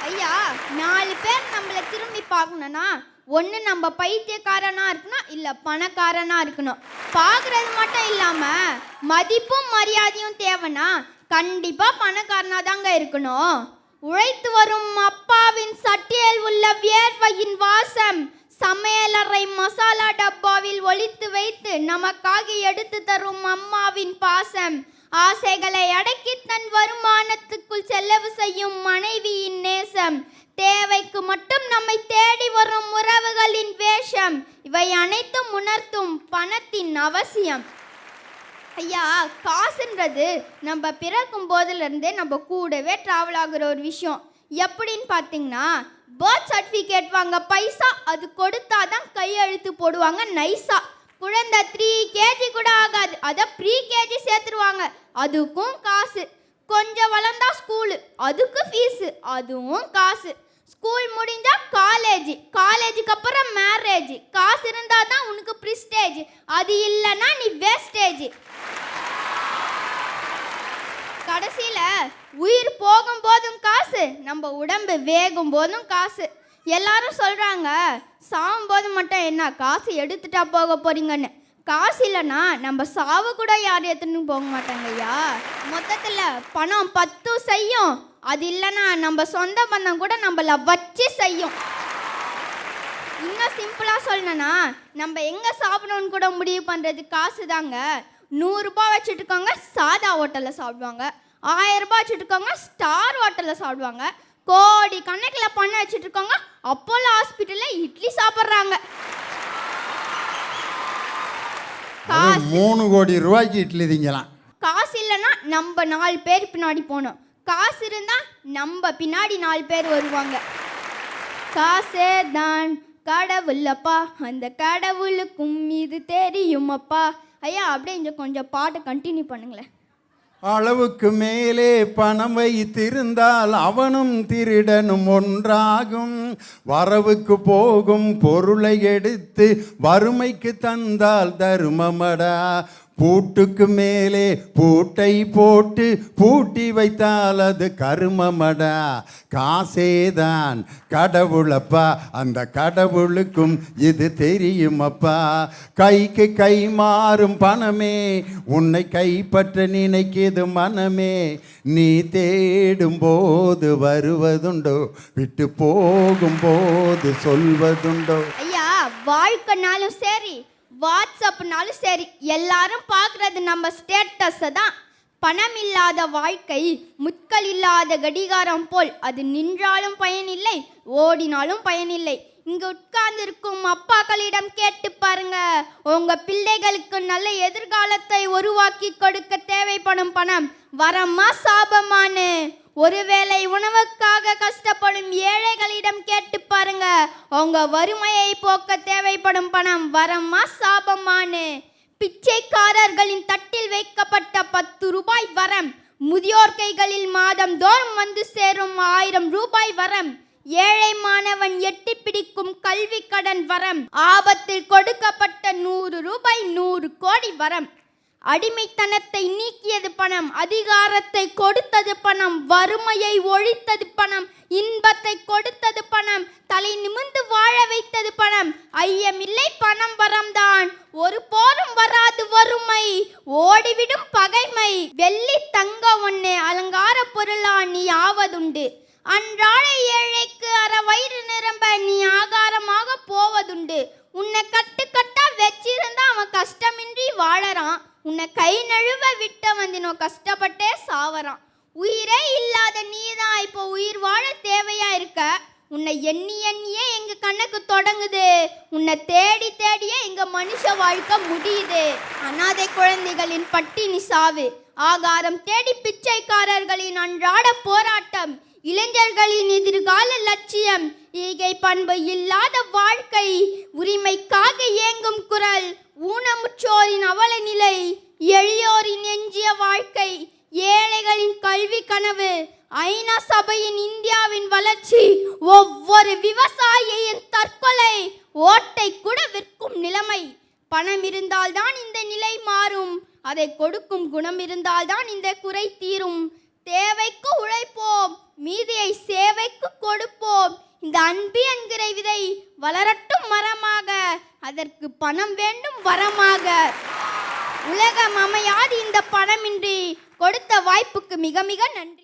ஐயா, 4 பேர் நம்மள திரும்பி பார்க்கணும்னா ஒன்று நம்ம பைத்தியக்காரனா இருக்கணும், இல்லை பணக்காரனா இருக்கணும். பார்க்குறது மட்டும் இல்லாமல் மதிப்பும் மரியாதையும் தேவைன்னா கண்டிப்பாக பணக்காரனா தாங்க இருக்கணும். உழைத்து வரும் அப்பாவின் சட்டியில் உள்ள வியர்வையின் வாசம் சமையலறை மசாலா டப்பாவில் ஒளித்து வைத்து நமக்காக எடுத்து தரும் அம்மாவின் பாசம், ஆசைகளை அடக்கி தன் வருமானத்துக்குள் செலவு செய்யும் மனைவியின் நேசம், தேவைக்கு மட்டும் நம்மை தேடி வரும் உறவுகளின் வேஷம், இவை அனைத்தும் உணர்த்தும் பணத்தின் அவசியம். ஐயா, காசுன்றது நம்ம பிறக்கும் போதிலிருந்தே நம்ம கூடவே ட்ராவல் ஆகுற ஒரு விஷயம். எப்படின்னு பார்த்தீங்கன்னா, பர்த் சர்டிஃபிகேட் வாங்க பைசா, அது கொடுத்தாதான் கையெழுத்து போடுவாங்க நைஸா. குழந்தை 3 kg கூட ஆகாது, அதை ப்ரீ கேஜி சேர்த்துருவாங்க, அதுக்கும் காசு. கொஞ்சம் வளர்ந்தா ஸ்கூலு, அதுக்கு ஃபீஸு, அதுவும் காசு. ஸ்கூல் முடிஞ்சா காலேஜ், காலேஜுக்கு அப்புறம் மேரேஜ். காசு இருந்தால் தான் உனக்கு ப்ரிஸ்டேஜ், அது இல்லைன்னா நீ வேஸ்டேஜ். கடைசியில் உயிர் போகும்போதும் காசு, நம்ம உடம்பு வேகும் போதும் காசு. எல்லாரும் சொல்கிறாங்க சாகும்போது மட்டும் என்ன காசு எடுத்துட்டா போக போகிறீங்கன்னு. காசு இல்லைன்னா நம்ம சாவு கூட யாரும் எடுத்துன்னு போக மாட்டாங்க ஐயா. மொத்தத்தில் பணம் 10 செய்யும், அது இல்லைன்னா நம்ம சொந்த பந்தம் கூட நம்மளை வச்சு செய்யும். இன்னும் சிம்பிளாக சொல்லணும்னா, நம்ம எங்கே சாப்பிடணும்னு கூட முடிவு பண்ணுறது காசு தாங்க. 100 ரூபாய் வச்சுட்டு இருக்கவங்க சாதா ஹோட்டலில் சாப்பிடுவாங்க, 1000 ரூபாய் வச்சுட்டு இருக்கவங்க ஸ்டார் ஹோட்டலில் சாப்பிடுவாங்க, கோடி கணக்கில் பணம் வச்சுட்டு இருக்கவங்க அப்போலோ ஹாஸ்பிட்டலில் இட்லி சாப்பிட்றாங்க. 3 கோடி ரூபாய்க்கு இட்லி திங்கலாம். காசு இல்லைன்னா நம்ம 4 பேர் பின்னாடி போகணும், காசு இருந்தால் நம்ம பின்னாடி 4 பேர் வருவாங்க. காசே தான் கடவுளப்பா, அந்த கடவுளுக்கும் இது தெரியுமப்பா. ஐயா, அப்படியே இங்கே கொஞ்சம் பாட்டை கண்டினியூ பண்ணுங்களேன். அளவுக்கு மேலே பணம் வைத்திருந்தால் அவனும் திருடனும் ஒன்றாகும். வரவுக்கு போகும் பொருளை எடுத்து வறுமைக்கு தந்தால் தருமமடா. பூட்டுக்கு மேலே பூட்டை போட்டு பூட்டி வைத்தால் அது கருமமடா. காசேதான் கடவுளப்பா, அந்த கடவுளுக்கும் இது தெரியுமப்பா. கைக்கு கை மாறும் பணமே உன்னை கைப்பற்ற நினைக்கிது மனமே. நீ தேடும் போது வருவதுண்டோ, விட்டு போகும் போது சொல்வதுண்டோ. ஐயா, வாழ்க்கைனாலும் சரி வாட்ஸ்அப்னாலும் சரி எல்லாரும் பார்க்குறது நம்ம ஸ்டேட்டஸை தான். பணம் இல்லாத வாழ்க்கை முட்கள் இல்லாத கடிகாரம் போல், அது நின்றாலும் பயனில்லை, ஓடினாலும் பயனில்லை. இங்கே உட்கார்ந்திருக்கும் அப்பாக்களிடம் கேட்டு பாருங்க, உங்கள் பிள்ளைகளுக்கு நல்ல எதிர்காலத்தை உருவாக்கி கொடுக்க தேவைப்படும் பணம் வரமா சாபமானு. ஒருவேளை உணவுக்காக கஷ்டப்படும் ஏழைகளிடம் கேட்டு பாருங்க, அவங்க வறுமையை போக்க தேவைப்படும் பணம் வரமா சாபமானு. பிச்சைக்காரர்களின் தட்டில் வைக்கப்பட்ட 10 ரூபாய் வரம், முதியோர் கைகளில் மாதம் தோறும் வந்து சேரும் 1000 ரூபாய் வரம். ஏழை மாணவன் எட்டி பிடிக்கும் கல்வி கடன் வரம், ஆபத்தில் கொடுக்கப்பட்ட 100 ரூபாய் 100 கோடி வரம். அடிமைத்தனத்தை நீக்கியது பணம், அதிகாரத்தை கொடுத்தது பணம், வறுமையை ஒழித்தது பணம், இன்பத்தை கொடுத்தது பணம், தலை நிமிர்ந்து வாழ வைத்தது பணம். ஐயமில்லை பணம் வரம்தான், ஒரு போரும் வராது வறுமை, ஓடிவிடும் பகைமை. வெள்ளி தங்க ஒண்ணு அலங்கார பொருளா நீ ஆவதுண்டு, அன்றாட ஏழைக்கு வயிறு நிரம்ப நீ ஆகாரமாக போவதுண்டு. உன்னை கட்டுக்கட்டா வச்சிருந்தா அவன் கஷ்டமின்றி வாழறான், உன்னை கை நழுவ விட்ட வந்தினோ கஷ்டப்பட்டே சாவறான். உயிரே இல்லாத நீதான் இப்போ உயிர் வாழ தேவையா இருக்க. உன்னை எண்ணி எண்ணியே எங்க கணக்கு தொடங்குது, உன்னை தேடி தேடியே எங்க மனுஷ வாழ்க்கை முடியுது. அனாதை குழந்தைகளின் பட்டினி சாவு, ஆகாரம் தேடி பிச்சைக்காரர்களின் அன்றாட போராட்டம், இளைஞர்களின் எதிர்கால லட்சியம், ஈகை பண்பு இல்லாத வாழ்க்கை, உரிமைக்காக ஏங்கும் குரல், ஊனமுற்றோரின் அவல நிலை, எளியோரின் எஞ்சிய வாழ்க்கை, ஏழைகளின் கல்வி கனவு, ஐநா சபையின் இந்தியாவின் வளர்ச்சி, ஒவ்வொரு விவசாயியின் தற்கொலை, ஓட்டை கூட விற்கும் நிலைமை. பணம் இருந்தால்தான் இந்த நிலை மாறும், அதை கொடுக்கும் குணம் இருந்தால்தான் இந்த குறை தீரும். தேவைக்கு உழைப்போம், மீதியை சேவைக்கு கொடுப்போம். இந்த அன்பு என்கிற விதை வளரட்டும் மரமாக, அதற்கு பணம் வேண்டும் வரமாக. உலகம் அமையாது இந்த பணமின்றி. கொடுத்த வாய்ப்புக்கு மிக மிக நன்றி.